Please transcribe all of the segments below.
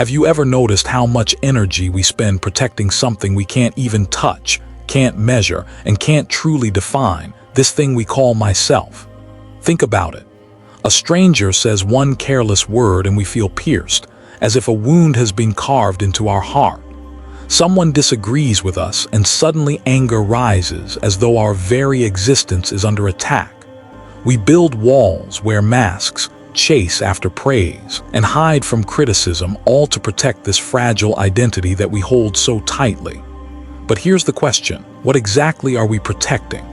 Have you ever noticed how much energy we spend protecting something we can't even touch, can't measure, and can't truly define, this thing we call myself? Think about it. A stranger says one careless word and we feel pierced, as if a wound has been carved into our heart. Someone disagrees with us and suddenly anger rises as though our very existence is under attack. We build walls, wear masks, chase after praise, and hide from criticism, all to protect this fragile identity that we hold so tightly. But here's the question: what exactly are we protecting?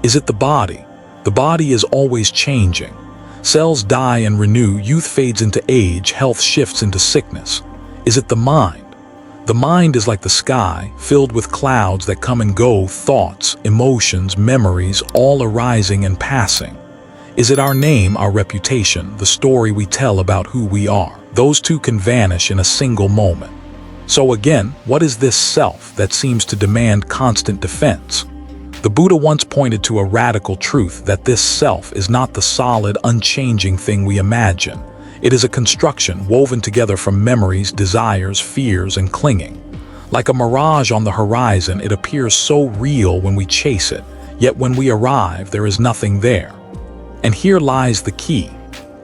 Is it the body? The body is always changing. Cells die and renew, youth fades into age, health shifts into sickness. Is it the mind? The mind is like the sky, filled with clouds that come and go, thoughts, emotions, memories, all arising and passing. Is it our name, our reputation, the story we tell about who we are? Those two can vanish in a single moment. So again, what is this self that seems to demand constant defense? The Buddha once pointed to a radical truth, that this self is not the solid, unchanging thing we imagine. It is a construction woven together from memories, desires, fears, and clinging. Like a mirage on the horizon, it appears so real when we chase it, yet when we arrive, there is nothing there. And here lies the key.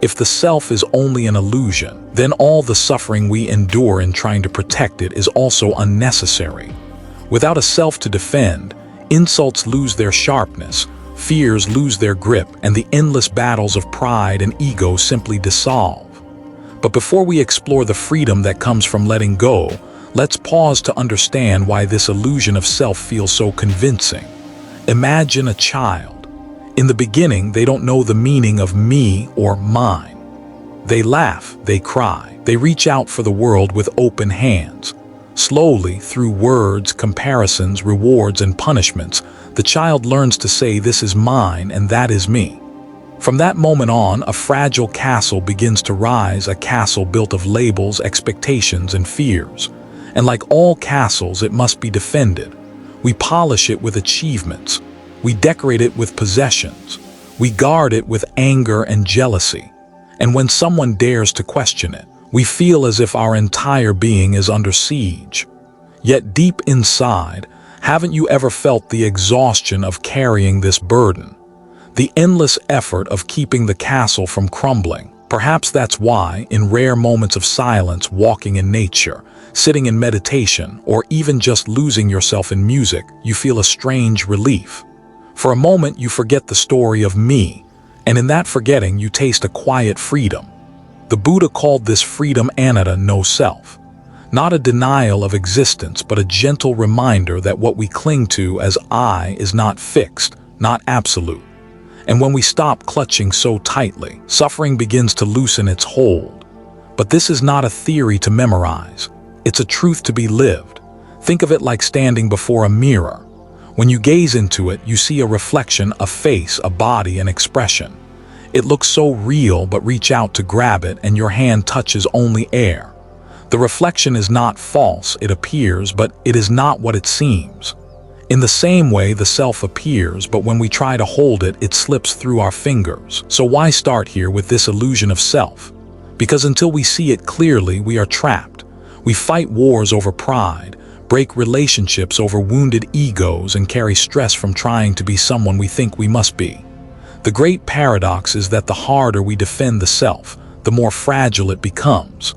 If the self is only an illusion, then all the suffering we endure in trying to protect it is also unnecessary. Without a self to defend, insults lose their sharpness, fears lose their grip, and the endless battles of pride and ego simply dissolve. But before we explore the freedom that comes from letting go, let's pause to understand why this illusion of self feels so convincing. Imagine a child. In the beginning, they don't know the meaning of me or mine. They laugh, they cry, they reach out for the world with open hands. Slowly, through words, comparisons, rewards, and punishments, the child learns to say, "This is mine and that is me." From that moment on, a fragile castle begins to rise, a castle built of labels, expectations, and fears. And like all castles, it must be defended. We polish it with achievements. We decorate it with possessions. We guard it with anger and jealousy. And when someone dares to question it, we feel as if our entire being is under siege. Yet deep inside, haven't you ever felt the exhaustion of carrying this burden? The endless effort of keeping the castle from crumbling? Perhaps that's why, in rare moments of silence, walking in nature, sitting in meditation, or even just losing yourself in music, you feel a strange relief. For a moment, you forget the story of me, and in that forgetting, you taste a quiet freedom. The Buddha called this freedom Anatta, no self. Not a denial of existence, but a gentle reminder that what we cling to as I is not fixed, not absolute. And when we stop clutching so tightly, suffering begins to loosen its hold. But this is not a theory to memorize. It's a truth to be lived. Think of it like standing before a mirror. When you gaze into it, you see a reflection, a face, a body, an expression. It looks so real, but reach out to grab it and your hand touches only air. The reflection is not false, it appears, but it is not what it seems. In the same way, the self appears, but when we try to hold it, it slips through our fingers. So why start here with this illusion of self? Because until we see it clearly, we are trapped. We fight wars over pride, break relationships over wounded egos, and carry stress from trying to be someone we think we must be. The great paradox is that the harder we defend the self, the more fragile it becomes.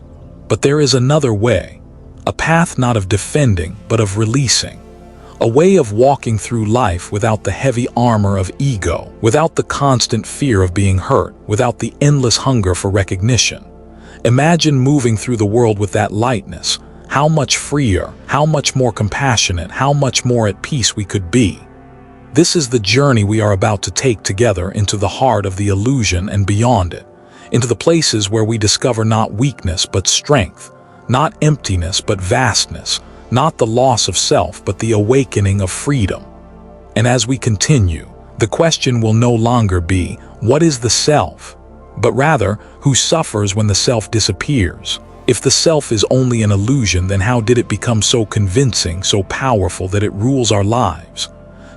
But there is another way, a path not of defending, but of releasing. A way of walking through life without the heavy armor of ego, without the constant fear of being hurt, without the endless hunger for recognition. Imagine moving through the world with that lightness. How much freer, how much more compassionate, how much more at peace we could be. This is the journey we are about to take together into the heart of the illusion and beyond it, into the places where we discover not weakness but strength, not emptiness but vastness, not the loss of self but the awakening of freedom. And as we continue, the question will no longer be, what is the self? But rather, who suffers when the self disappears? If the self is only an illusion, then how did it become so convincing, so powerful that it rules our lives?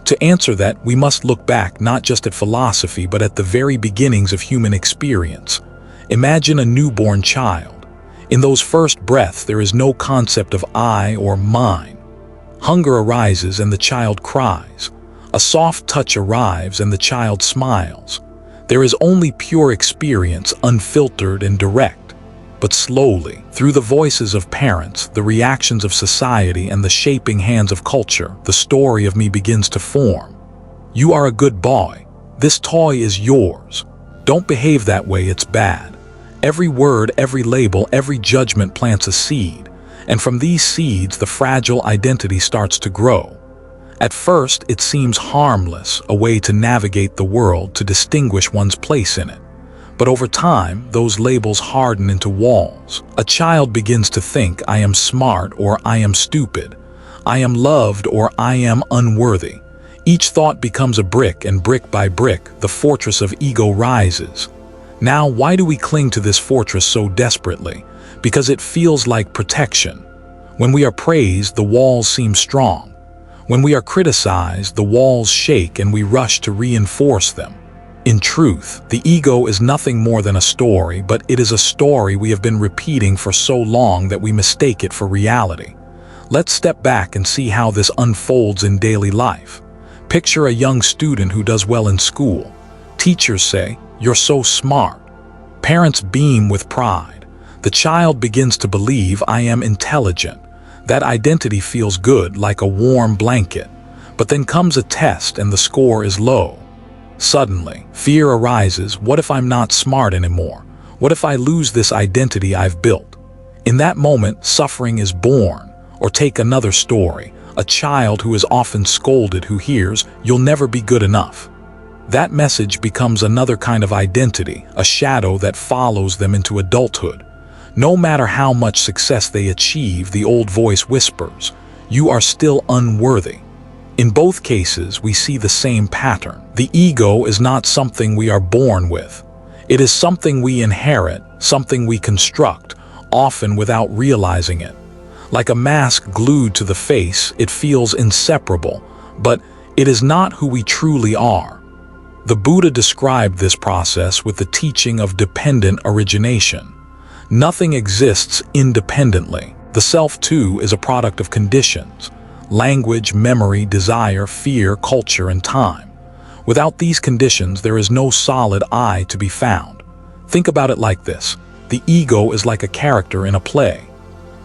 To answer that, we must look back not just at philosophy but at the very beginnings of human experience. Imagine a newborn child. In those first breaths, there is no concept of I or mine. Hunger arises and the child cries. A soft touch arrives and the child smiles. There is only pure experience, unfiltered and direct. But slowly, through the voices of parents, the reactions of society, and the shaping hands of culture, the story of me begins to form. You are a good boy. This toy is yours. Don't behave that way, it's bad. Every word, every label, every judgment plants a seed, and from these seeds the fragile identity starts to grow. At first, it seems harmless, a way to navigate the world, to distinguish one's place in it. But over time, those labels harden into walls. A child begins to think, I am smart or I am stupid. I am loved or I am unworthy. Each thought becomes a brick, and brick by brick, the fortress of ego rises. Now, why do we cling to this fortress so desperately? Because it feels like protection. When we are praised, the walls seem strong. When we are criticized, the walls shake and we rush to reinforce them. In truth, the ego is nothing more than a story, but it is a story we have been repeating for so long that we mistake it for reality. Let's step back and see how this unfolds in daily life. Picture a young student who does well in school. Teachers say, "You're so smart." Parents beam with pride. The child begins to believe, "I am intelligent." That identity feels good, like a warm blanket. But then comes a test and the score is low. Suddenly, fear arises. What if I'm not smart anymore? What if I lose this identity I've built? In that moment, suffering is born. Or take another story, a child who is often scolded who hears, "You'll never be good enough." That message becomes another kind of identity, a shadow that follows them into adulthood. No matter how much success they achieve, the old voice whispers, "You are still unworthy." In both cases, we see the same pattern. The ego is not something we are born with. It is something we inherit, something we construct, often without realizing it. Like a mask glued to the face, it feels inseparable, but it is not who we truly are. The Buddha described this process with the teaching of dependent origination. Nothing exists independently. The self, too, is a product of conditions. Language, memory, desire, fear, culture, and time. Without these conditions, there is no solid I to be found. Think about it like this. The ego is like a character in a play.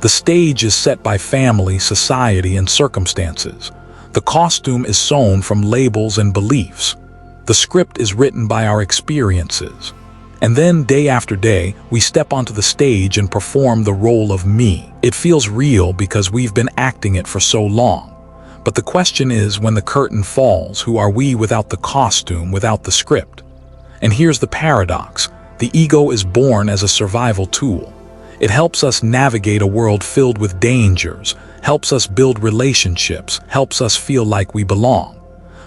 The stage is set by family, society, and circumstances. The costume is sewn from labels and beliefs. The script is written by our experiences. And then, day after day, we step onto the stage and perform the role of me. It feels real because we've been acting it for so long. But the question is, when the curtain falls, who are we without the costume, without the script? And here's the paradox. The ego is born as a survival tool. It helps us navigate a world filled with dangers, helps us build relationships, helps us feel like we belong.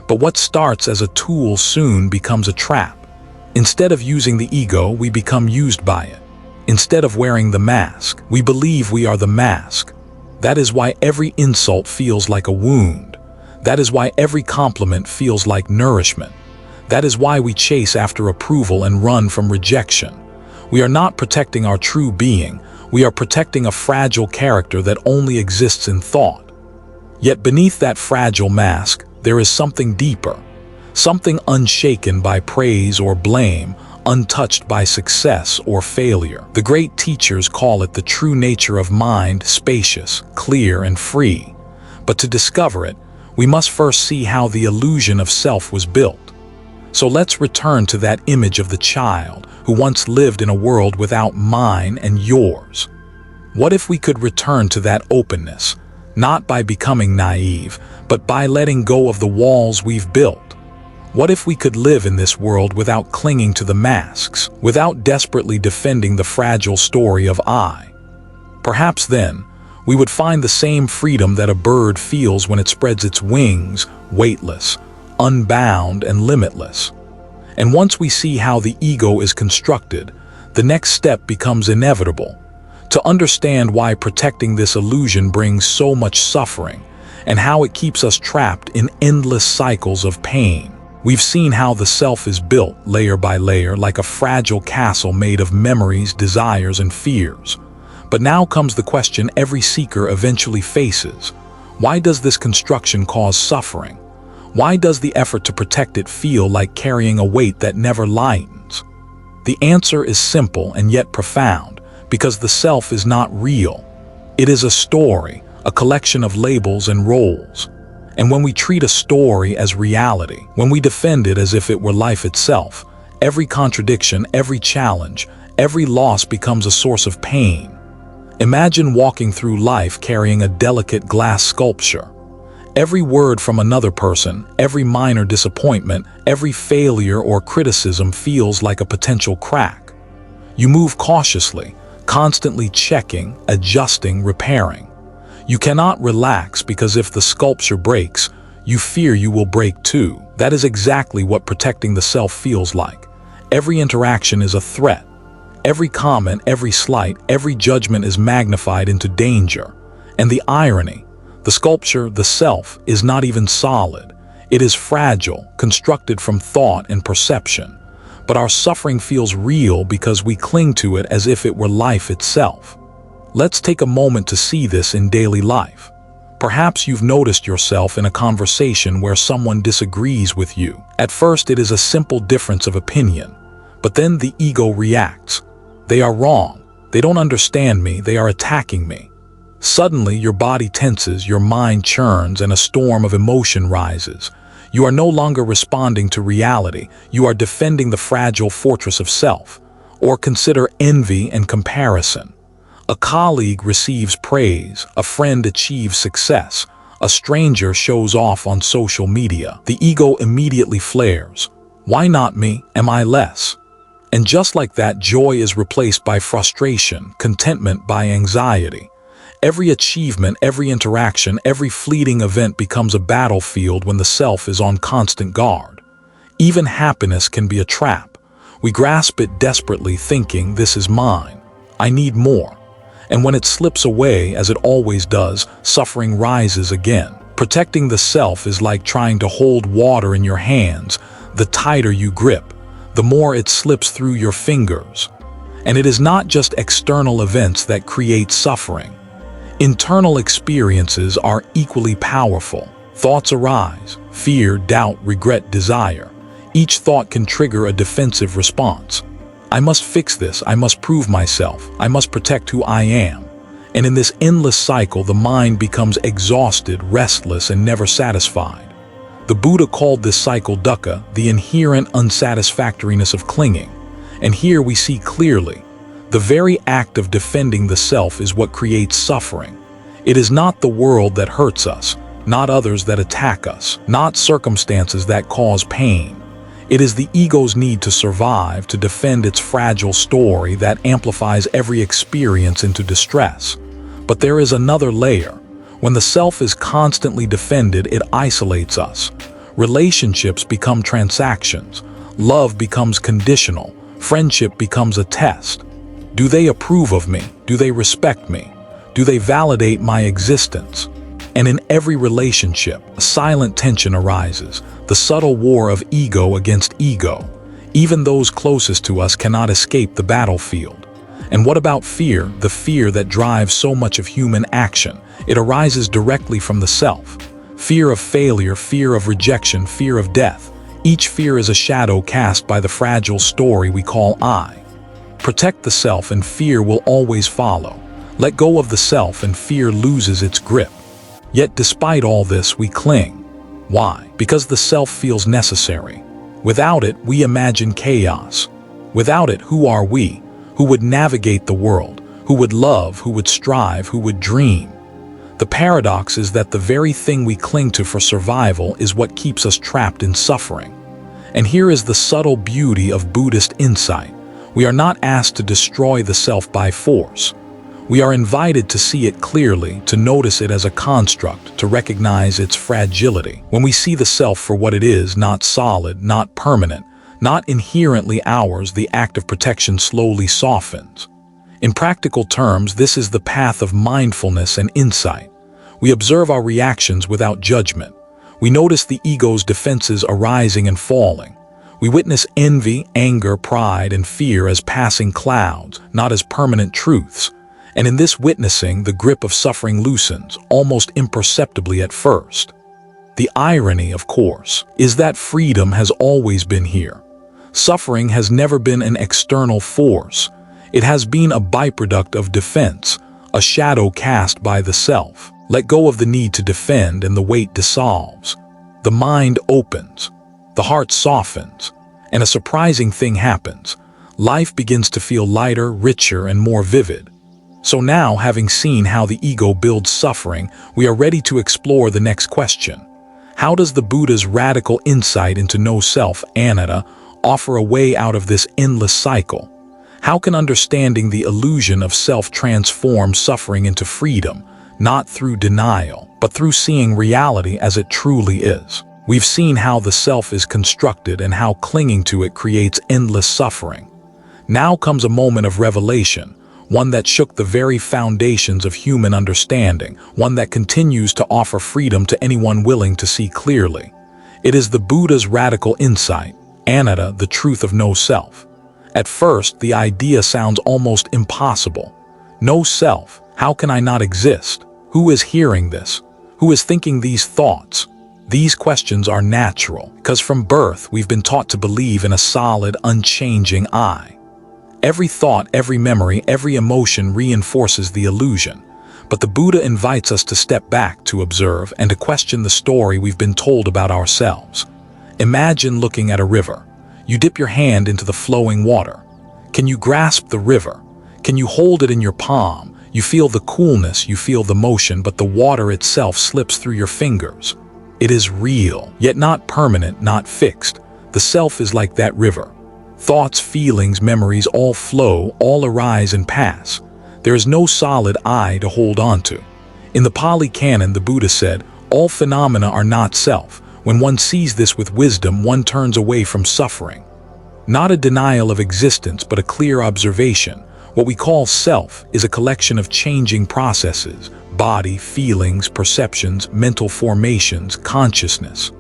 But what starts as a tool soon becomes a trap. Instead of using the ego, we become used by it. Instead of wearing the mask, we believe we are the mask. That is why every insult feels like a wound. That is why every compliment feels like nourishment. That is why we chase after approval and run from rejection. We are not protecting our true being. We are protecting a fragile character that only exists in thought. Yet beneath that fragile mask, there is something deeper. Something unshaken by praise or blame, untouched by success or failure. The great teachers call it the true nature of mind, spacious, clear, and free. But to discover it, we must first see how the illusion of self was built. So let's return to that image of the child who once lived in a world without mine and yours. What if we could return to that openness, not by becoming naive, but by letting go of the walls we've built? What if we could live in this world without clinging to the masks, without desperately defending the fragile story of I? Perhaps then, we would find the same freedom that a bird feels when it spreads its wings, weightless, unbound, and limitless. And once we see how the ego is constructed, the next step becomes inevitable. To understand why protecting this illusion brings so much suffering, and how it keeps us trapped in endless cycles of pain. We've seen how the self is built, layer by layer, like a fragile castle made of memories, desires, and fears. But now comes the question every seeker eventually faces. Why does this construction cause suffering? Why does the effort to protect it feel like carrying a weight that never lightens? The answer is simple and yet profound, because the self is not real. It is a story, a collection of labels and roles. And when we treat a story as reality, when we defend it as if it were life itself, every contradiction, every challenge, every loss becomes a source of pain. Imagine walking through life carrying a delicate glass sculpture. Every word from another person, every minor disappointment, every failure or criticism feels like a potential crack. You move cautiously, constantly checking, adjusting, repairing. You cannot relax because if the sculpture breaks, you fear you will break too. That is exactly what protecting the self feels like. Every interaction is a threat. Every comment, every slight, every judgment is magnified into danger. And the irony, the sculpture, the self, is not even solid. It is fragile, constructed from thought and perception. But our suffering feels real because we cling to it as if it were life itself. Let's take a moment to see this in daily life. Perhaps you've noticed yourself in a conversation where someone disagrees with you. At first, it is a simple difference of opinion, but then the ego reacts. They are wrong. They don't understand me. They are attacking me. Suddenly, your body tenses, your mind churns, and a storm of emotion rises. You are no longer responding to reality. You are defending the fragile fortress of self. Or consider envy and comparison. A colleague receives praise, a friend achieves success, a stranger shows off on social media. The ego immediately flares. Why not me? Am I less? And just like that, joy is replaced by frustration, contentment by anxiety. Every achievement, every interaction, every fleeting event becomes a battlefield when the self is on constant guard. Even happiness can be a trap. We grasp it desperately, thinking, this is mine. I need more. And when it slips away, as it always does, suffering rises again. Protecting the self is like trying to hold water in your hands. The tighter you grip, the more it slips through your fingers. And it is not just external events that create suffering. Internal experiences are equally powerful. Thoughts arise: fear, doubt, regret, desire. Each thought can trigger a defensive response. I must fix this, I must prove myself, I must protect who I am. And in this endless cycle, the mind becomes exhausted, restless, and never satisfied. The Buddha called this cycle dukkha, the inherent unsatisfactoriness of clinging. And here we see clearly, the very act of defending the self is what creates suffering. It is not the world that hurts us, not others that attack us, not circumstances that cause pain. It is the ego's need to survive, to defend its fragile story that amplifies every experience into distress. But there is another layer. When the self is constantly defended, it isolates us. Relationships become transactions. Love becomes conditional. Friendship becomes a test. Do they approve of me? Do they respect me? Do they validate my existence? And in every relationship, a silent tension arises, the subtle war of ego against ego. Even those closest to us cannot escape the battlefield. And what about fear, the fear that drives so much of human action? It arises directly from the self. Fear of failure, fear of rejection, fear of death. Each fear is a shadow cast by the fragile story we call I. Protect the self and fear will always follow. Let go of the self and fear loses its grip. Yet despite all this, we cling. Why? Because the self feels necessary. Without it, we imagine chaos. Without it, who are we? Who would navigate the world? Who would love? Who would strive? Who would dream? The paradox is that the very thing we cling to for survival is what keeps us trapped in suffering. And here is the subtle beauty of Buddhist insight. We are not asked to destroy the self by force. We are invited to see it clearly, to notice it as a construct, to recognize its fragility. When we see the self for what it is, not solid, not permanent, not inherently ours, the act of protection slowly softens. In practical terms, this is the path of mindfulness and insight. We observe our reactions without judgment. We notice the ego's defenses arising and falling. We witness envy, anger, pride, and fear as passing clouds, not as permanent truths. And in this witnessing, the grip of suffering loosens, almost imperceptibly at first. The irony, of course, is that freedom has always been here. Suffering has never been an external force. It has been a byproduct of defense, a shadow cast by the self. Let go of the need to defend and the weight dissolves. The mind opens, the heart softens, and a surprising thing happens. Life begins to feel lighter, richer, and more vivid. So now, having seen how the ego builds suffering, we are ready to explore the next question. How does the Buddha's radical insight into no-self, Anatta, offer a way out of this endless cycle? How can understanding the illusion of self transform suffering into freedom, not through denial, but through seeing reality as it truly is? We've seen how the self is constructed and how clinging to it creates endless suffering. Now comes a moment of revelation, one that shook the very foundations of human understanding, one that continues to offer freedom to anyone willing to see clearly. It is the Buddha's radical insight, Anatta, the truth of no self. At first, the idea sounds almost impossible. No self, how can I not exist? Who is hearing this? Who is thinking these thoughts? These questions are natural, because from birth we've been taught to believe in a solid, unchanging I. Every thought, every memory, every emotion reinforces the illusion. But the Buddha invites us to step back, to observe, and to question the story we've been told about ourselves. Imagine looking at a river. You dip your hand into the flowing water. Can you grasp the river? Can you hold it in your palm? You feel the coolness, you feel the motion, but the water itself slips through your fingers. It is real, yet not permanent, not fixed. The self is like that river. Thoughts, feelings, memories all flow, all arise and pass. There is no solid I to hold on to. In the Pali Canon, the Buddha said, all phenomena are not self. When one sees this with wisdom, one turns away from suffering. Not a denial of existence, but a clear observation. What we call self is a collection of changing processes, body, feelings, perceptions, mental formations, consciousness.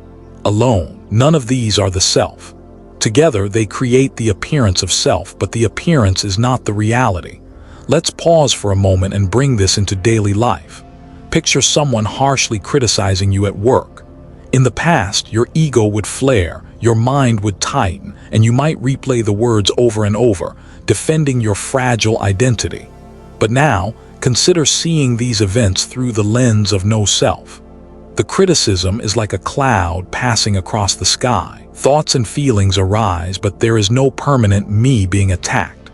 Alone, none of these are the self. Together, they create the appearance of self, but the appearance is not the reality. Let's pause for a moment and bring this into daily life. Picture someone harshly criticizing you at work. In the past, your ego would flare, your mind would tighten, and you might replay the words over and over, defending your fragile identity. But now, consider seeing these events through the lens of no self. The criticism is like a cloud passing across the sky. Thoughts and feelings arise, but there is no permanent me being attacked.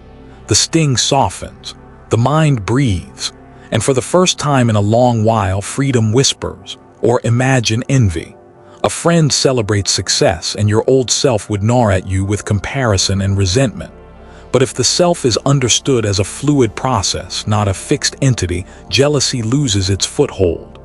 The sting softens, the mind breathes, and for the first time in a long while, freedom whispers, or imagine envy. A friend celebrates success, and your old self would gnaw at you with comparison and resentment. But if the self is understood as a fluid process, not a fixed entity, jealousy loses its foothold.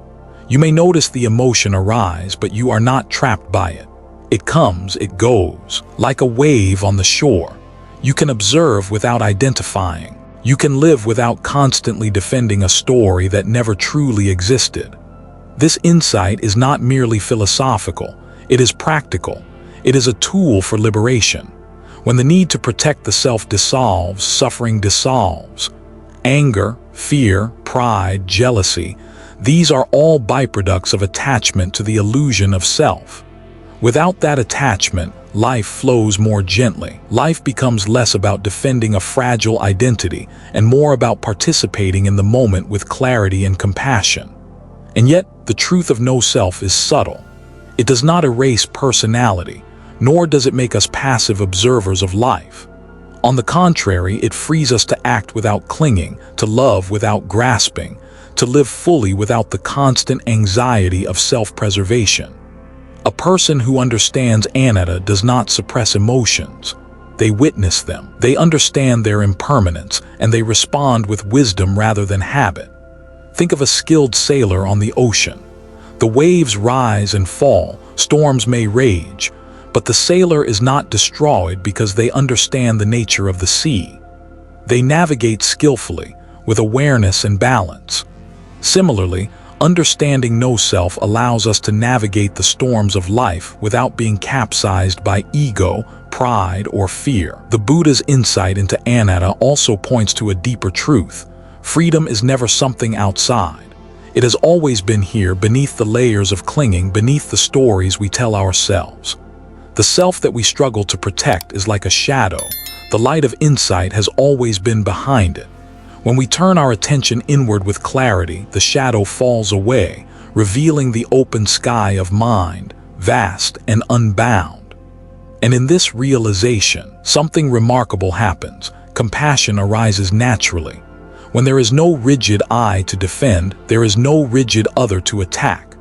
You may notice the emotion arise, but you are not trapped by it. It comes, it goes, like a wave on the shore. You can observe without identifying. You can live without constantly defending a story that never truly existed. This insight is not merely philosophical, it is practical. It is a tool for liberation. When the need to protect the self dissolves, suffering dissolves. Anger, fear, pride, jealousy, these are all byproducts of attachment to the illusion of self. Without that attachment, life flows more gently. Life becomes less about defending a fragile identity and more about participating in the moment with clarity and compassion. And yet, the truth of no self is subtle. It does not erase personality, nor does it make us passive observers of life. On the contrary, it frees us to act without clinging, to love without grasping, to live fully without the constant anxiety of self-preservation. A person who understands Anatta does not suppress emotions. They witness them. They understand their impermanence, and they respond with wisdom rather than habit. Think of a skilled sailor on the ocean. The waves rise and fall, storms may rage, but the sailor is not destroyed because they understand the nature of the sea. They navigate skillfully, with awareness and balance. Similarly, understanding no self allows us to navigate the storms of life without being capsized by ego, pride, or fear. The Buddha's insight into Anatta also points to a deeper truth. Freedom is never something outside. It has always been here, beneath the layers of clinging, beneath the stories we tell ourselves. The self that we struggle to protect is like a shadow. The light of insight has always been behind it. When we turn our attention inward with clarity, the shadow falls away, revealing the open sky of mind, vast and unbound. And in this realization, something remarkable happens. Compassion arises naturally. When there is no rigid I to defend, there is no rigid other to attack.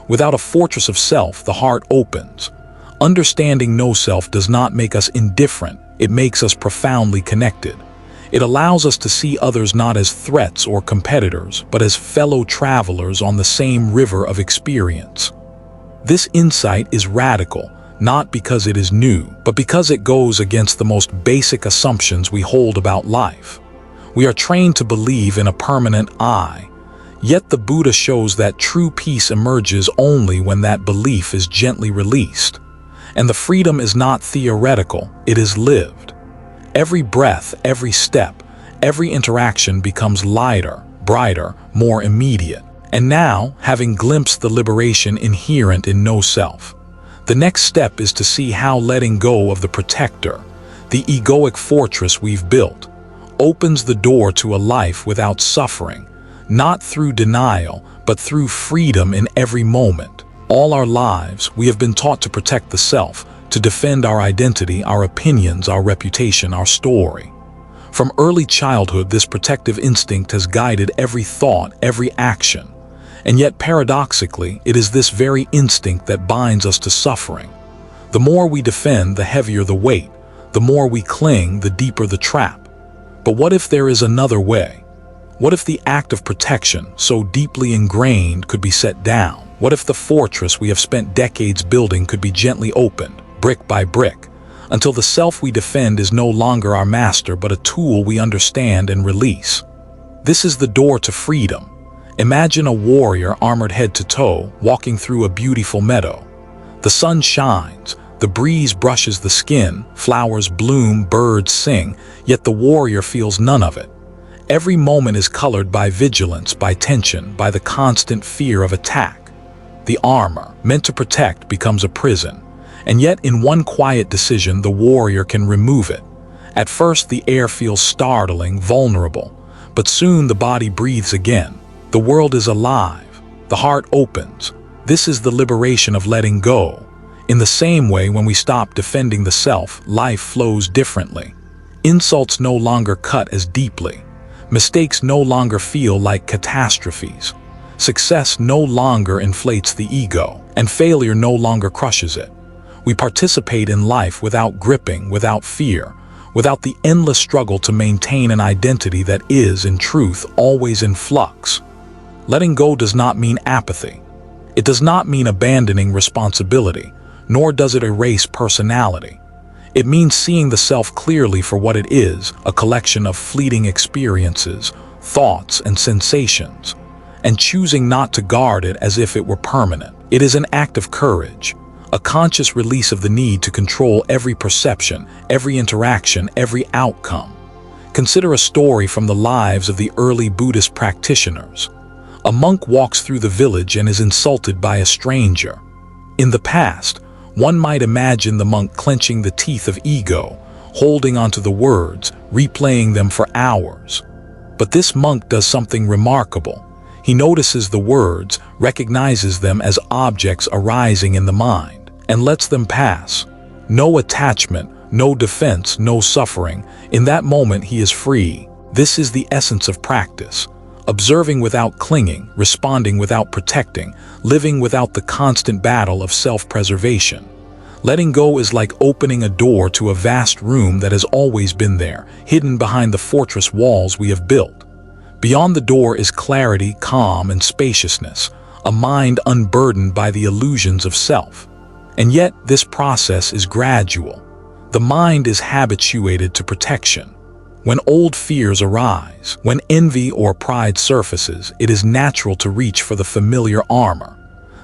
Without a fortress of self, the heart opens. Understanding no self does not make us indifferent, it makes us profoundly connected. It allows us to see others not as threats or competitors, but as fellow travelers on the same river of experience. This insight is radical, not because it is new, but because it goes against the most basic assumptions we hold about life. We are trained to believe in a permanent I, yet the Buddha shows that true peace emerges only when that belief is gently released. And the freedom is not theoretical, it is lived. Every breath, every step, every interaction becomes lighter, brighter, more immediate. And now, having glimpsed the liberation inherent in no self, the next step is to see how letting go of the protector, the egoic fortress we've built, opens the door to a life without suffering, not through denial, but through freedom in every moment. All our lives, we have been taught to protect the self, to defend our identity, our opinions, our reputation, our story. From early childhood, this protective instinct has guided every thought, every action. And yet, paradoxically, it is this very instinct that binds us to suffering. The more we defend, the heavier the weight. The more we cling, the deeper the trap. But what if there is another way? What if the act of protection, so deeply ingrained, could be set down? What if the fortress we have spent decades building could be gently opened, brick by brick, until the self we defend is no longer our master but a tool we understand and release? This is the door to freedom. Imagine a warrior armored head to toe, walking through a beautiful meadow. The sun shines, the breeze brushes the skin, flowers bloom, birds sing, yet the warrior feels none of it. Every moment is colored by vigilance, by tension, by the constant fear of attack. The armor, meant to protect, becomes a prison, and yet in one quiet decision the warrior can remove it. At first the air feels startling, vulnerable, but soon the body breathes again. The world is alive, the heart opens. This is the liberation of letting go. In the same way, when we stop defending the self, life flows differently. Insults no longer cut as deeply. Mistakes no longer feel like catastrophes. Success no longer inflates the ego, and failure no longer crushes it. We participate in life without gripping, without fear, without the endless struggle to maintain an identity that is, in truth, always in flux. Letting go does not mean apathy. It does not mean abandoning responsibility, nor does it erase personality. It means seeing the self clearly for what it is, a collection of fleeting experiences, thoughts, and sensations, and choosing not to guard it as if it were permanent. It is an act of courage, a conscious release of the need to control every perception, every interaction, every outcome. Consider a story from the lives of the early Buddhist practitioners. A monk walks through the village and is insulted by a stranger. In the past, one might imagine the monk clenching the teeth of ego, holding onto the words, replaying them for hours. But this monk does something remarkable. He notices the words, recognizes them as objects arising in the mind, and lets them pass. No attachment, no defense, no suffering. In that moment he is free. This is the essence of practice. Observing without clinging, responding without protecting, living without the constant battle of self-preservation. Letting go is like opening a door to a vast room that has always been there, hidden behind the fortress walls we have built. Beyond the door is clarity, calm, and spaciousness, a mind unburdened by the illusions of self. And yet, this process is gradual. The mind is habituated to protection. When old fears arise, when envy or pride surfaces, it is natural to reach for the familiar armor.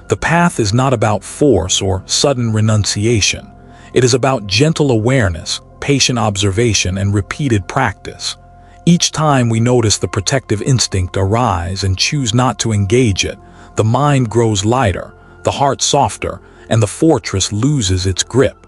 The path is not about force or sudden renunciation. It is about gentle awareness, patient observation, and repeated practice. Each time we notice the protective instinct arise and choose not to engage it, the mind grows lighter, the heart softer, and the fortress loses its grip.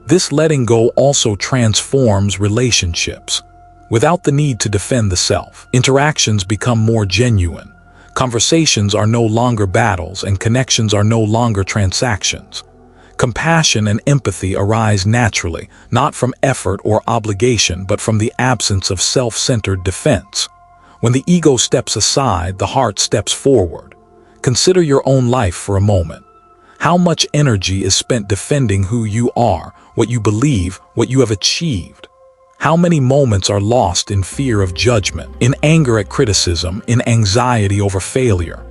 This letting go also transforms relationships. Without the need to defend the self, interactions become more genuine. Conversations are no longer battles, and connections are no longer transactions. Compassion and empathy arise naturally, not from effort or obligation, but from the absence of self-centered defense. When the ego steps aside, the heart steps forward. Consider your own life for a moment. How much energy is spent defending who you are, what you believe, what you have achieved? How many moments are lost in fear of judgment, in anger at criticism, in anxiety over failure?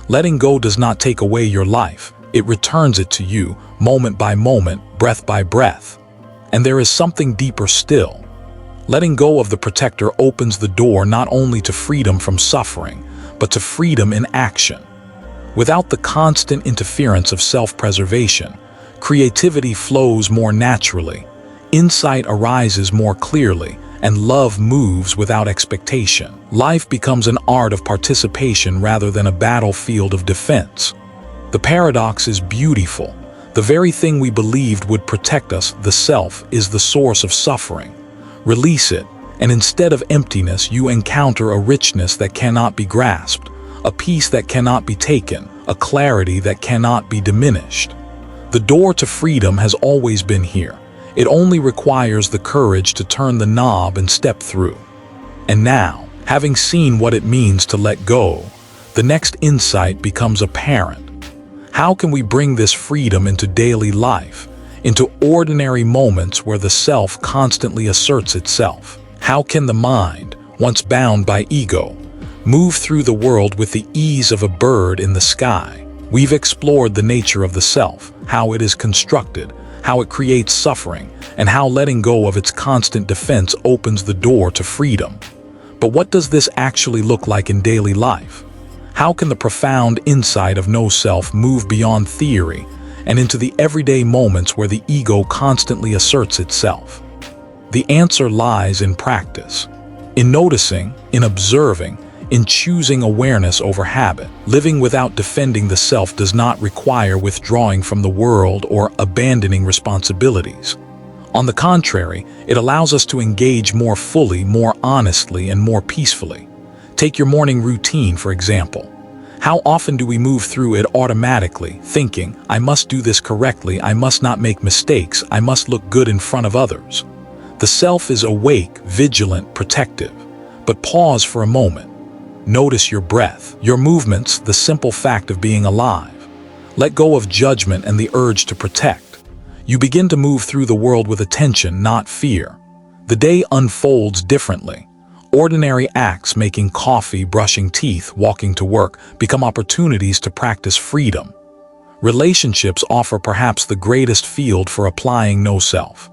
Letting go does not take away your life. It returns it to you, moment by moment, breath by breath. And there is something deeper still. Letting go of the protector opens the door not only to freedom from suffering, but to freedom in action. Without the constant interference of self-preservation, creativity flows more naturally, insight arises more clearly, and love moves without expectation. Life becomes an art of participation rather than a battlefield of defense. The paradox is beautiful. The very thing we believed would protect us, the self, is the source of suffering. Release it, and instead of emptiness, you encounter a richness that cannot be grasped, a peace that cannot be taken, a clarity that cannot be diminished. The door to freedom has always been here. It only requires the courage to turn the knob and step through. And now, having seen what it means to let go, the next insight becomes apparent. How can we bring this freedom into daily life, into ordinary moments where the self constantly asserts itself? How can the mind, once bound by ego, move through the world with the ease of a bird in the sky? We've explored the nature of the self, how it is constructed, how it creates suffering, and how letting go of its constant defense opens the door to freedom. But what does this actually look like in daily life? How can the profound insight of no self move beyond theory and into the everyday moments where the ego constantly asserts itself? The answer lies in practice, in noticing, in observing, in choosing awareness over habit. Living without defending the self does not require withdrawing from the world or abandoning responsibilities. On the contrary, it allows us to engage more fully, more honestly, and more peacefully. Take your morning routine, for example. How often do we move through it automatically, thinking, I must do this correctly, I must not make mistakes, I must look good in front of others? The self is awake, vigilant, protective. But pause for a moment. Notice your breath, your movements, the simple fact of being alive. Let go of judgment and the urge to protect. You begin to move through the world with attention, not fear. The day unfolds differently. Ordinary acts, making coffee, brushing teeth, walking to work, become opportunities to practice freedom. Relationships offer perhaps the greatest field for applying no self.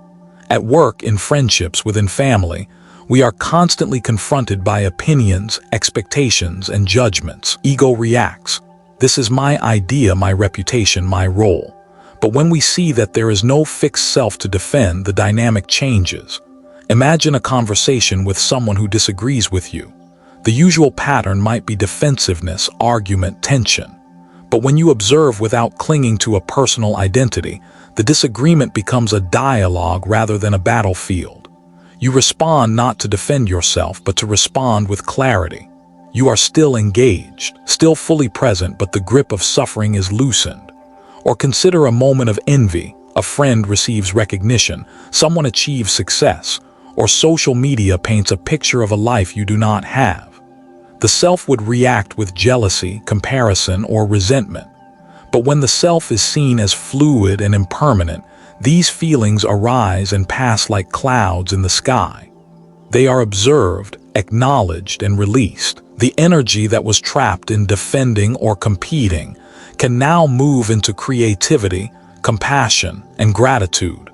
At work, in friendships, within family, we are constantly confronted by opinions, expectations, and judgments. Ego reacts. This is my idea, my reputation, my role. But when we see that there is no fixed self to defend, the dynamic changes. Imagine a conversation with someone who disagrees with you. The usual pattern might be defensiveness, argument, tension. But when you observe without clinging to a personal identity, the disagreement becomes a dialogue rather than a battlefield. You respond not to defend yourself, but to respond with clarity. You are still engaged, still fully present, but the grip of suffering is loosened. Or consider a moment of envy. A friend receives recognition, someone achieves success, or social media paints a picture of a life you do not have. The self would react with jealousy, comparison, or resentment. But when the self is seen as fluid and impermanent, these feelings arise and pass like clouds in the sky. They are observed, acknowledged, and released. The energy that was trapped in defending or competing can now move into creativity, compassion, and gratitude.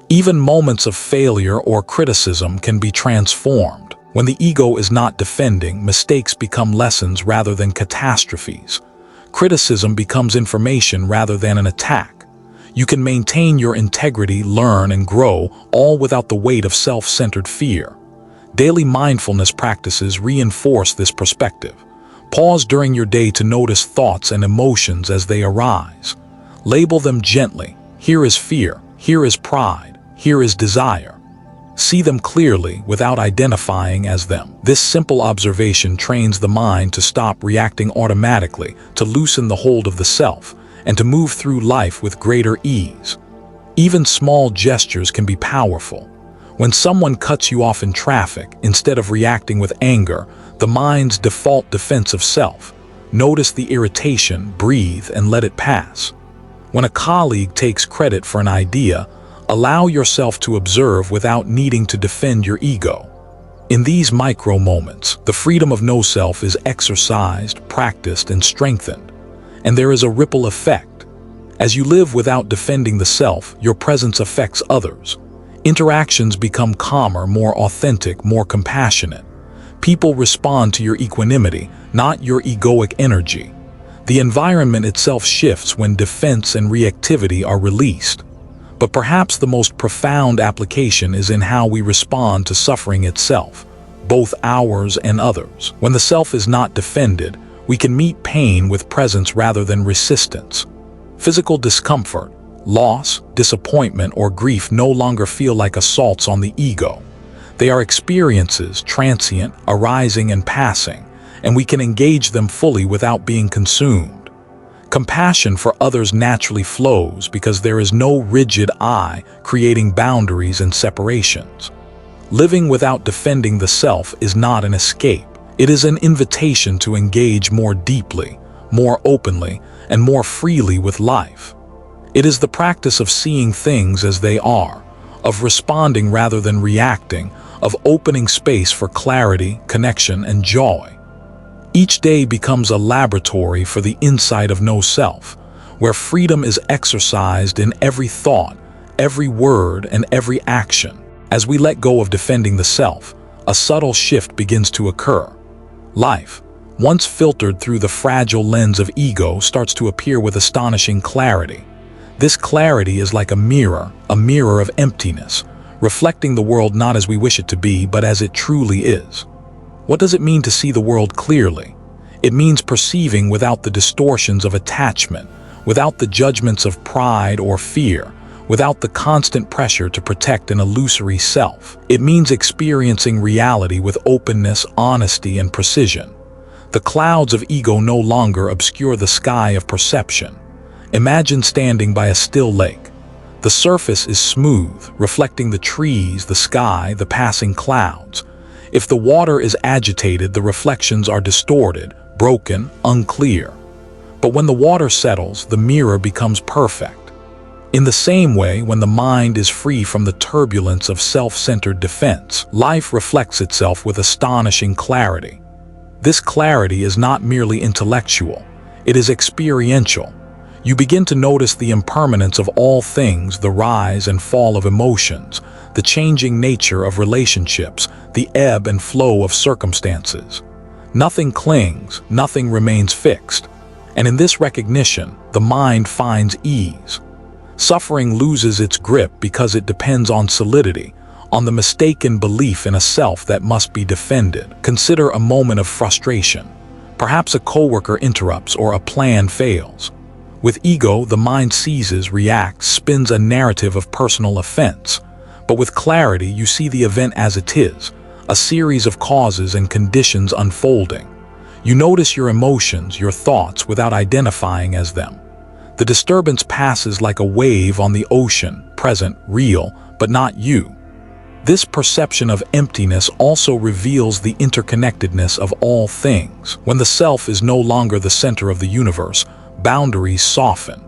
Even moments of failure or criticism can be transformed. When the ego is not defending, mistakes become lessons rather than catastrophes. Criticism becomes information rather than an attack. You can maintain your integrity, learn, and grow, all without the weight of self-centered fear. Daily mindfulness practices reinforce this perspective. Pause during your day to notice thoughts and emotions as they arise. Label them gently. Here is fear, here is pride, here is desire. See them clearly without identifying as them. This simple observation trains the mind to stop reacting automatically, to loosen the hold of the self, and to move through life with greater ease. Even small gestures can be powerful. When someone cuts you off in traffic, instead of reacting with anger, the mind's default defense of self, notice the irritation, breathe, and let it pass. When a colleague takes credit for an idea, allow yourself to observe without needing to defend your ego. In these micro moments, the freedom of no self is exercised, practiced, and strengthened. And there is a ripple effect. As you live without defending the self, your presence affects others. Interactions become calmer, more authentic, more compassionate. People respond to your equanimity, not your egoic energy. The environment itself shifts when defense and reactivity are released. But perhaps the most profound application is in how we respond to suffering itself, both ours and others. When the self is not defended, we can meet pain with presence rather than resistance. Physical discomfort, loss, disappointment, or grief no longer feel like assaults on the ego. They are experiences, transient, arising and passing, and we can engage them fully without being consumed. Compassion for others naturally flows because there is no rigid I creating boundaries and separations. Living without defending the self is not an escape. It is an invitation to engage more deeply, more openly, and more freely with life. It is the practice of seeing things as they are, of responding rather than reacting, of opening space for clarity, connection, and joy. Each day becomes a laboratory for the insight of no self, where freedom is exercised in every thought, every word, and every action. As we let go of defending the self, a subtle shift begins to occur. Life, once filtered through the fragile lens of ego, starts to appear with astonishing clarity. This clarity is like a mirror of emptiness, reflecting the world not as we wish it to be, but as it truly is. What does it mean to see the world clearly? It means perceiving without the distortions of attachment, without the judgments of pride or fear, without the constant pressure to protect an illusory self. It means experiencing reality with openness, honesty, and precision. The clouds of ego no longer obscure the sky of perception. Imagine standing by a still lake. The surface is smooth, reflecting the trees, the sky, the passing clouds. If the water is agitated, the reflections are distorted, broken, unclear. But when the water settles, the mirror becomes perfect. In the same way, when the mind is free from the turbulence of self-centered defense, life reflects itself with astonishing clarity. This clarity is not merely intellectual, it is experiential. You begin to notice the impermanence of all things, the rise and fall of emotions, the changing nature of relationships, the ebb and flow of circumstances. Nothing clings, nothing remains fixed. And in this recognition, the mind finds ease. Suffering loses its grip because it depends on solidity, on the mistaken belief in a self that must be defended. Consider a moment of frustration. Perhaps a coworker interrupts or a plan fails. With ego, the mind seizes, reacts, spins a narrative of personal offense. But with clarity, you see the event as it is, a series of causes and conditions unfolding. You notice your emotions, your thoughts, without identifying as them. The disturbance passes like a wave on the ocean, present, real, but not you. This perception of emptiness also reveals the interconnectedness of all things. When the self is no longer the center of the universe, boundaries soften.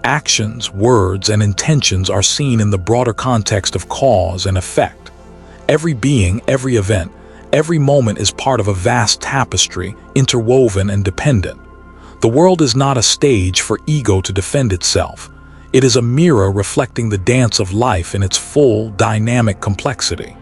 Actions, words, and intentions are seen in the broader context of cause and effect. Every being, every event, every moment is part of a vast tapestry, interwoven and dependent. The world is not a stage for ego to defend itself. It is a mirror reflecting the dance of life in its full, dynamic complexity.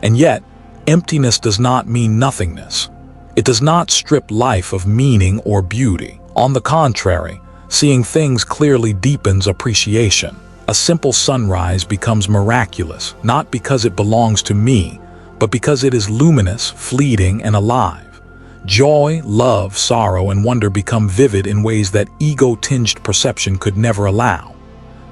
And yet, emptiness does not mean nothingness. It does not strip life of meaning or beauty. On the contrary, seeing things clearly deepens appreciation. A simple sunrise becomes miraculous, not because it belongs to me, but because it is luminous, fleeting, and alive. Joy, love, sorrow, and wonder become vivid in ways that ego-tinged perception could never allow.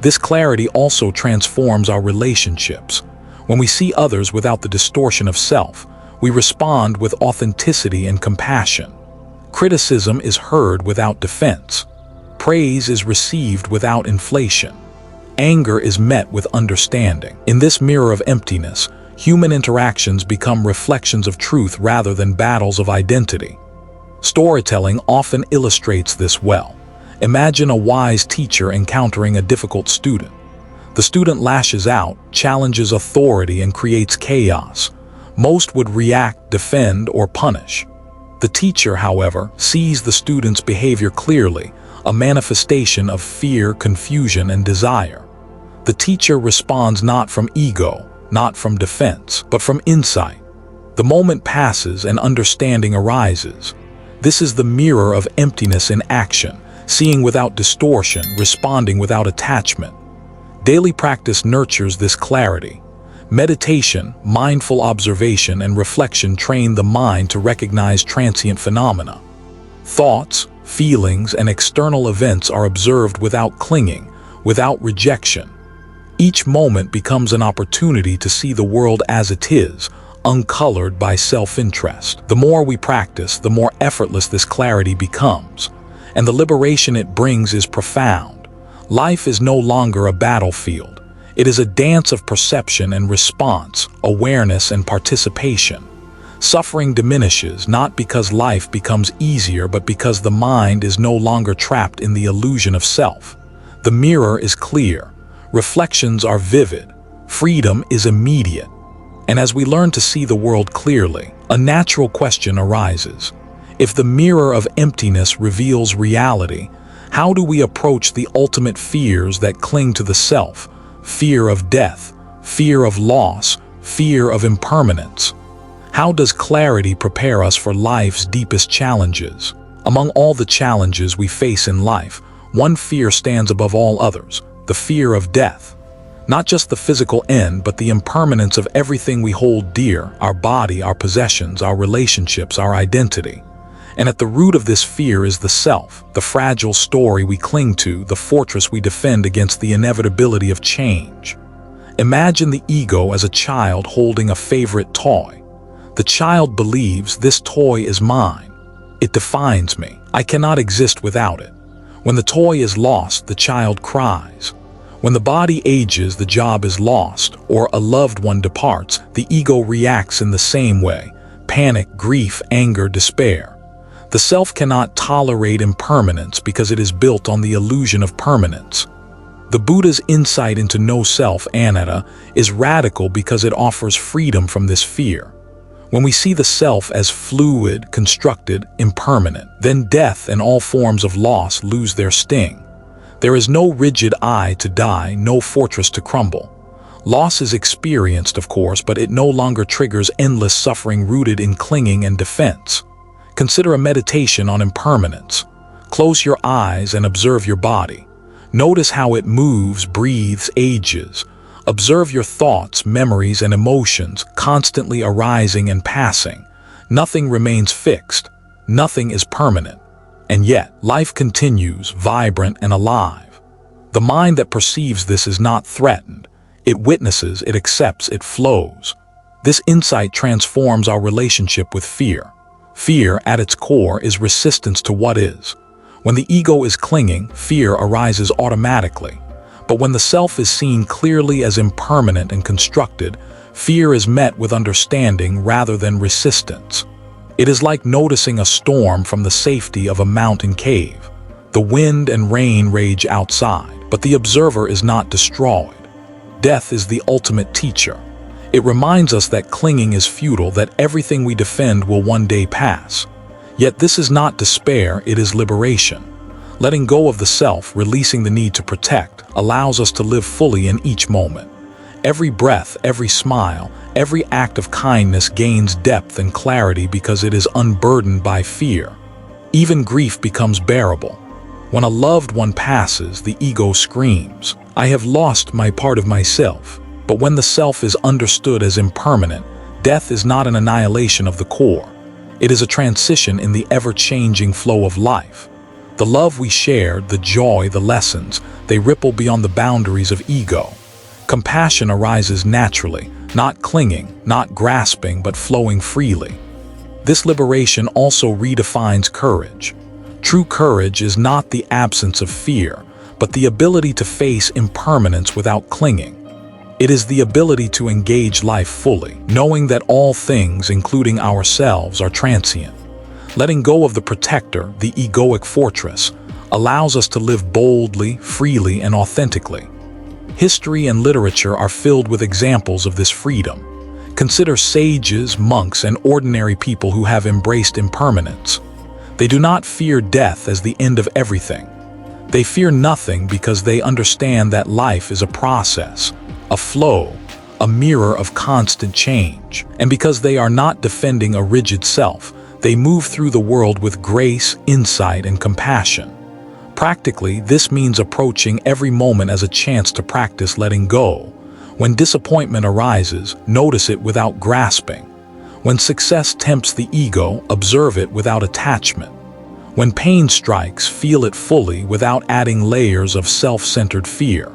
This clarity also transforms our relationships. When we see others without the distortion of self, we respond with authenticity and compassion. Criticism is heard without defense. Praise is received without inflation. Anger is met with understanding. In this mirror of emptiness, human interactions become reflections of truth rather than battles of identity. Storytelling often illustrates this well. Imagine a wise teacher encountering a difficult student. The student lashes out, challenges authority, and creates chaos. Most would react, defend, or punish. The teacher, however, sees the student's behavior clearly, a manifestation of fear, confusion, and desire. The teacher responds not from ego, not from defense, but from insight. The moment passes and understanding arises. This is the mirror of emptiness in action, seeing without distortion, responding without attachment. Daily practice nurtures this clarity. Meditation, mindful observation, and reflection train the mind to recognize transient phenomena. Thoughts, feelings, and external events are observed without clinging, without rejection. Each moment becomes an opportunity to see the world as it is, uncolored by self-interest. The more we practice, the more effortless this clarity becomes, and the liberation it brings is profound. Life is no longer a battlefield. It is a dance of perception and response, awareness and participation. Suffering diminishes not because life becomes easier, but because the mind is no longer trapped in the illusion of self. The mirror is clear. Reflections are vivid, freedom is immediate, and as we learn to see the world clearly, a natural question arises. If the mirror of emptiness reveals reality, how do we approach the ultimate fears that cling to the self? Fear of death, fear of loss, fear of impermanence. How does clarity prepare us for life's deepest challenges? Among all the challenges we face in life, one fear stands above all others. The fear of death. Not just the physical end, but the impermanence of everything we hold dear, our body, our possessions, our relationships, our identity. And at the root of this fear is the self, the fragile story we cling to, the fortress we defend against the inevitability of change. Imagine the ego as a child holding a favorite toy. The child believes this toy is mine. It defines me. I cannot exist without it. When the toy is lost, the child cries. When the body ages, the job is lost, or a loved one departs, the ego reacts in the same way. Panic, grief, anger, despair. The self cannot tolerate impermanence because it is built on the illusion of permanence. The Buddha's insight into no-self, Anatta, is radical because it offers freedom from this fear. When we see the self as fluid, constructed, impermanent, then death and all forms of loss lose their sting. There is no rigid I to die, no fortress to crumble. Loss is experienced, of course, but it no longer triggers endless suffering rooted in clinging and defense. Consider a meditation on impermanence. Close your eyes and observe your body. Notice how it moves, breathes, ages. Observe your thoughts, memories, and emotions constantly arising and passing. Nothing remains fixed. Nothing is permanent. And yet, life continues, vibrant and alive. The mind that perceives this is not threatened. It witnesses, it accepts, it flows. This insight transforms our relationship with fear. Fear, at its core, is resistance to what is. When the ego is clinging, fear arises automatically. But when the self is seen clearly as impermanent and constructed, fear is met with understanding rather than resistance. It is like noticing a storm from the safety of a mountain cave. The wind and rain rage outside, but the observer is not destroyed. Death is the ultimate teacher. It reminds us that clinging is futile, that everything we defend will one day pass. Yet this is not despair, it is liberation. Letting go of the self, releasing the need to protect, allows us to live fully in each moment. Every breath, every smile, every act of kindness gains depth and clarity because it is unburdened by fear. Even grief becomes bearable. When a loved one passes, the ego screams, "I have lost my part of myself." But when the self is understood as impermanent, Death is not an annihilation of the core. It is a transition in the ever-changing flow of life. The love we share, the joy, the lessons, they ripple beyond the boundaries of ego. Compassion arises naturally, not clinging, not grasping, but flowing freely. This liberation also redefines courage. True courage is not the absence of fear, but the ability to face impermanence without clinging. It is the ability to engage life fully, knowing that all things, including ourselves, are transient. Letting go of the protector, the egoic fortress, allows us to live boldly, freely, and authentically. History and literature are filled with examples of this freedom. Consider sages, monks, and ordinary people who have embraced impermanence. They do not fear death as the end of everything. They fear nothing because they understand that life is a process, a flow, a mirror of constant change. And because they are not defending a rigid self, they move through the world with grace, insight, and compassion. Practically, this means approaching every moment as a chance to practice letting go. When disappointment arises, notice it without grasping. When success tempts the ego, observe it without attachment. When pain strikes, feel it fully without adding layers of self-centered fear.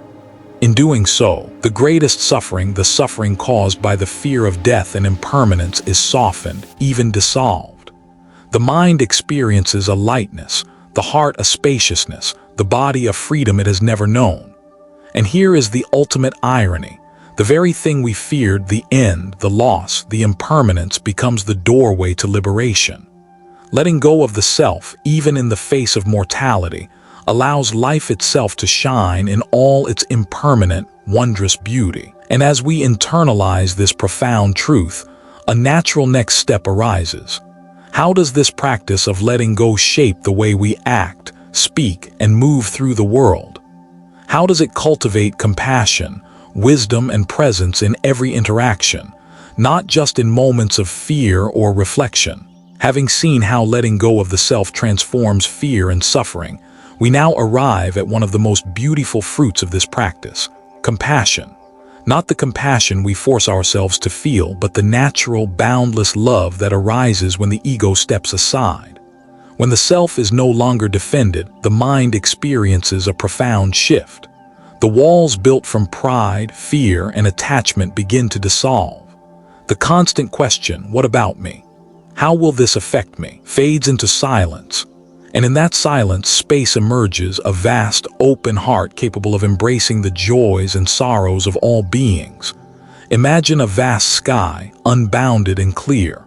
In doing so, the greatest suffering, the suffering caused by the fear of death and impermanence, is softened, even dissolved. The mind experiences a lightness, the heart a spaciousness, the body a freedom it has never known. And here is the ultimate irony. The very thing we feared, the end, the loss, the impermanence, becomes the doorway to liberation. Letting go of the self, even in the face of mortality, allows life itself to shine in all its impermanent, wondrous beauty. And as we internalize this profound truth, a natural next step arises. How does this practice of letting go shape the way we act, speak, and move through the world? How does it cultivate compassion, wisdom, and presence in every interaction, not just in moments of fear or reflection? Having seen how letting go of the self transforms fear and suffering, we now arrive at one of the most beautiful fruits of this practice: compassion. Not the compassion we force ourselves to feel, but the natural, boundless love that arises when the ego steps aside. When the self is no longer defended, the mind experiences a profound shift. The walls built from pride, fear, and attachment begin to dissolve. The constant question, "What about me? How will this affect me?" fades into silence. And in that silence, space emerges, a vast, open heart capable of embracing the joys and sorrows of all beings. Imagine a vast sky, unbounded and clear.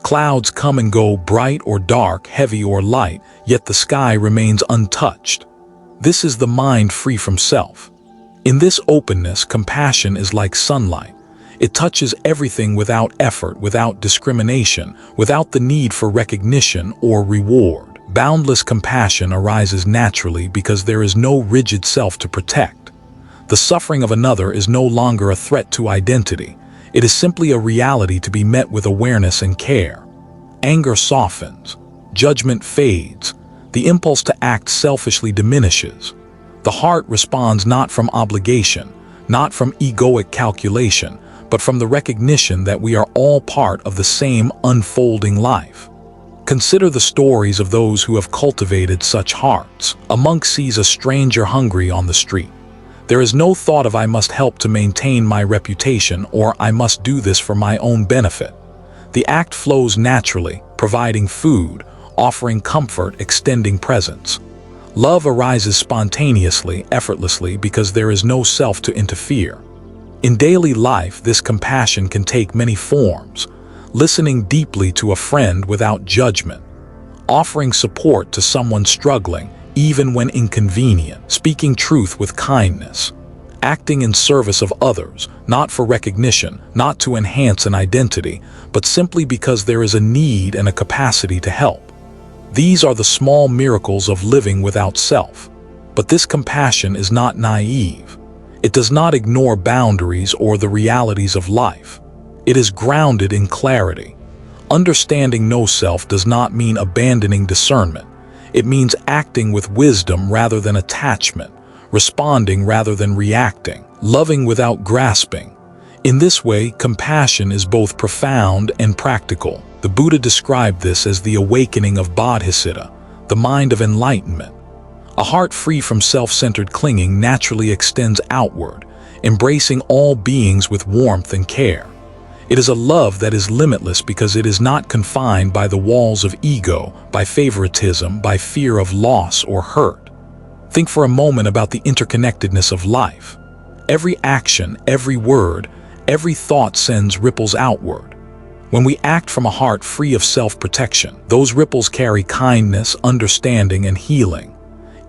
Clouds come and go, bright or dark, heavy or light, yet the sky remains untouched. This is the mind free from self. In this openness, compassion is like sunlight. It touches everything without effort, without discrimination, without the need for recognition or reward. Boundless compassion arises naturally because there is no rigid self to protect. The suffering of another is no longer a threat to identity. It is simply a reality to be met with awareness and care. Anger softens. Judgment fades. The impulse to act selfishly diminishes. The heart responds not from obligation, not from egoic calculation, but from the recognition that we are all part of the same unfolding life. Consider the stories of those who have cultivated such hearts. A monk sees a stranger hungry on the street. There is no thought of "I must help to maintain my reputation" or "I must do this for my own benefit." The act flows naturally, providing food, offering comfort, extending presence. Love arises spontaneously, effortlessly, because there is no self to interfere. In daily life, this compassion can take many forms. Listening deeply to a friend without judgment, offering support to someone struggling, even when inconvenient, speaking truth with kindness, acting in service of others, not for recognition, not to enhance an identity, but simply because there is a need and a capacity to help. These are the small miracles of living without self. But this compassion is not naive. It does not ignore boundaries or the realities of life. It is grounded in clarity. Understanding no self does not mean abandoning discernment. It means acting with wisdom rather than attachment, responding rather than reacting, loving without grasping. In this way, compassion is both profound and practical. The Buddha described this as the awakening of Bodhisattva, the mind of enlightenment. A heart free from self-centered clinging naturally extends outward, embracing all beings with warmth and care. It is a love that is limitless because it is not confined by the walls of ego, by favoritism, by fear of loss or hurt. Think for a moment about the interconnectedness of life. Every action, every word, every thought sends ripples outward. When we act from a heart free of self-protection, those ripples carry kindness, understanding, and healing.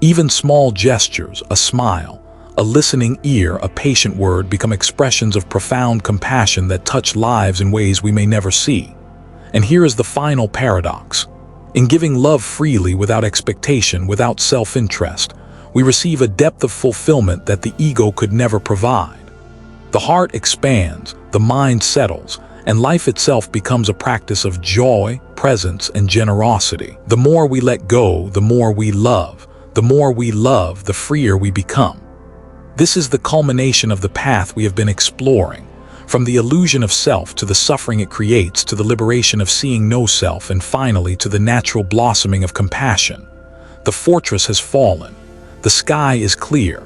Even small gestures, a smile, a listening ear, a patient word become expressions of profound compassion that touch lives in ways we may never see. And here is the final paradox. In giving love freely without expectation, without self-interest, we receive a depth of fulfillment that the ego could never provide. The heart expands, the mind settles, and life itself becomes a practice of joy, presence, and generosity. The more we let go, the more we love. The more we love, the freer we become. This is the culmination of the path we have been exploring, from the illusion of self to the suffering it creates, to the liberation of seeing no self, and finally to the natural blossoming of compassion. The fortress has fallen. The sky is clear.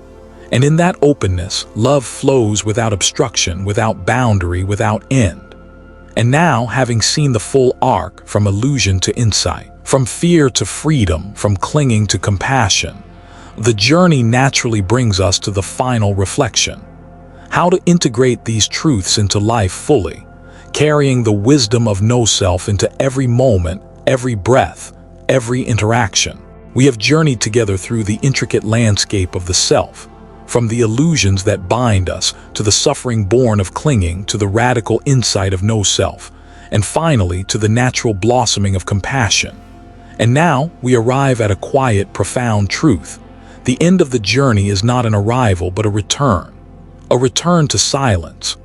And in that openness, love flows without obstruction, without boundary, without end. And now, having seen the full arc, from illusion to insight, from fear to freedom, from clinging to compassion, the journey naturally brings us to the final reflection. How to integrate these truths into life fully, carrying the wisdom of no self into every moment, every breath, every interaction. We have journeyed together through the intricate landscape of the self, from the illusions that bind us, to the suffering born of clinging, to the radical insight of no self, and finally to the natural blossoming of compassion. And now we arrive at a quiet, profound truth. The end of the journey is not an arrival, but a return to silence.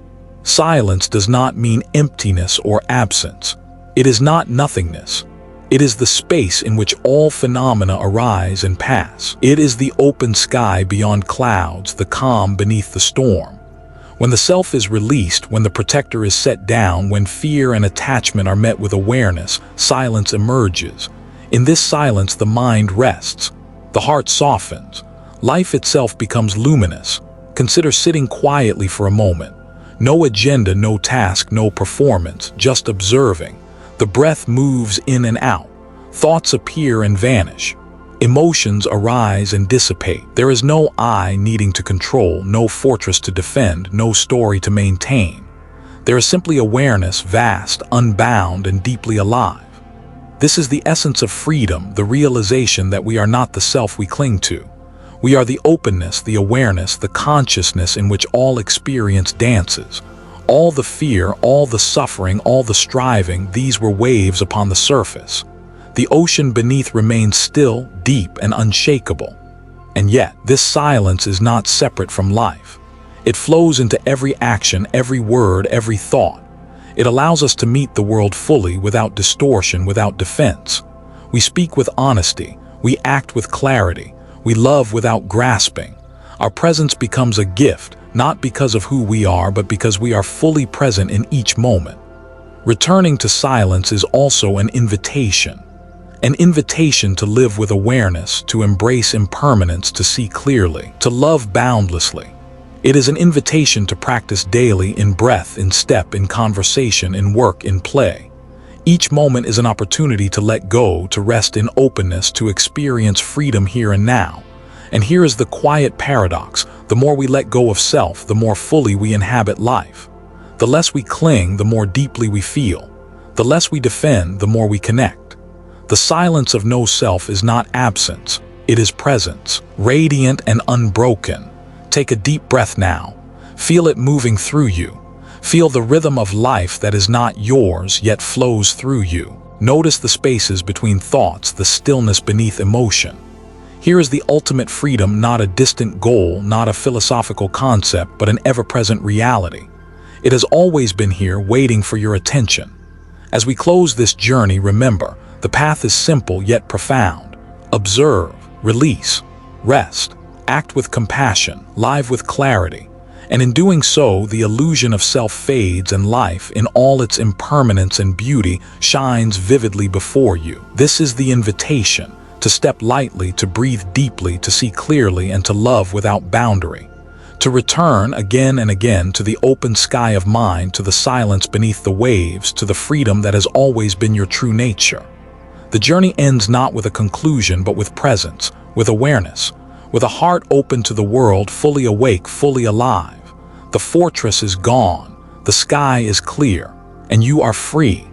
Silence does not mean emptiness or absence. It is not nothingness. It is the space in which all phenomena arise and pass. It is the open sky beyond clouds, the calm beneath the storm. When the self is released, when the protector is set down, when fear and attachment are met with awareness, silence emerges. In this silence, the mind rests. The heart softens. Life itself becomes luminous. Consider sitting quietly for a moment. No agenda, no task, no performance, just observing. The breath moves in and out. Thoughts appear and vanish. Emotions arise and dissipate. There is no I needing to control, no fortress to defend, no story to maintain. There is simply awareness, vast, unbound, and deeply alive. This is the essence of freedom, the realization that we are not the self we cling to. We are the openness, the awareness, the consciousness in which all experience dances. All the fear, all the suffering, all the striving, these were waves upon the surface. The ocean beneath remains still, deep, and unshakable. And yet, this silence is not separate from life. It flows into every action, every word, every thought. It allows us to meet the world fully, without distortion, without defense. We speak with honesty. We act with clarity. We love without grasping. Our presence becomes a gift, not because of who we are, but because we are fully present in each moment. Returning to silence is also an invitation to live with awareness, to embrace impermanence, to see clearly, to love boundlessly. It is an invitation to practice daily in breath, in step, in conversation, in work, in play. Each moment is an opportunity to let go, to rest in openness, to experience freedom here and now. And here is the quiet paradox. The more we let go of self, the more fully we inhabit life. The less we cling, the more deeply we feel. The less we defend, the more we connect. The silence of no self is not absence. It is presence, radiant and unbroken. Take a deep breath now. Feel it moving through you. Feel the rhythm of life that is not yours, yet flows through you. Notice the spaces between thoughts, the stillness beneath emotion. Here is the ultimate freedom, not a distant goal, not a philosophical concept, but an ever-present reality. It has always been here, waiting for your attention. As we close this journey, remember, the path is simple yet profound. Observe, release, rest, act with compassion, live with clarity. And in doing so, the illusion of self fades and life, in all its impermanence and beauty, shines vividly before you. This is the invitation to step lightly, to breathe deeply, to see clearly, and to love without boundary. To return again and again to the open sky of mind, to the silence beneath the waves, to the freedom that has always been your true nature. The journey ends not with a conclusion, but with presence, with awareness, with a heart open to the world, fully awake, fully alive. The fortress is gone, the sky is clear, and you are free.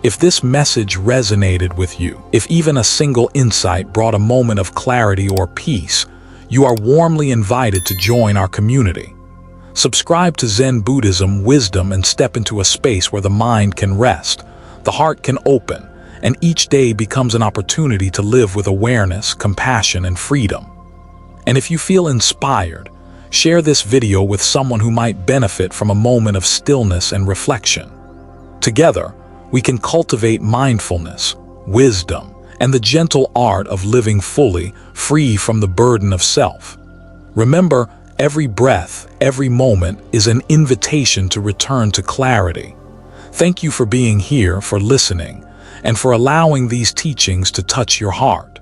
If this message resonated with you, if even a single insight brought a moment of clarity or peace, you are warmly invited to join our community. Subscribe to Zen Buddhism Wisdom and step into a space where the mind can rest, the heart can open, and each day becomes an opportunity to live with awareness, compassion, and freedom. And if you feel inspired, share this video with someone who might benefit from a moment of stillness and reflection. Together, we can cultivate mindfulness, wisdom, and the gentle art of living fully, free from the burden of self. Remember, every breath, every moment is an invitation to return to clarity. Thank you for being here, for listening, and for allowing these teachings to touch your heart.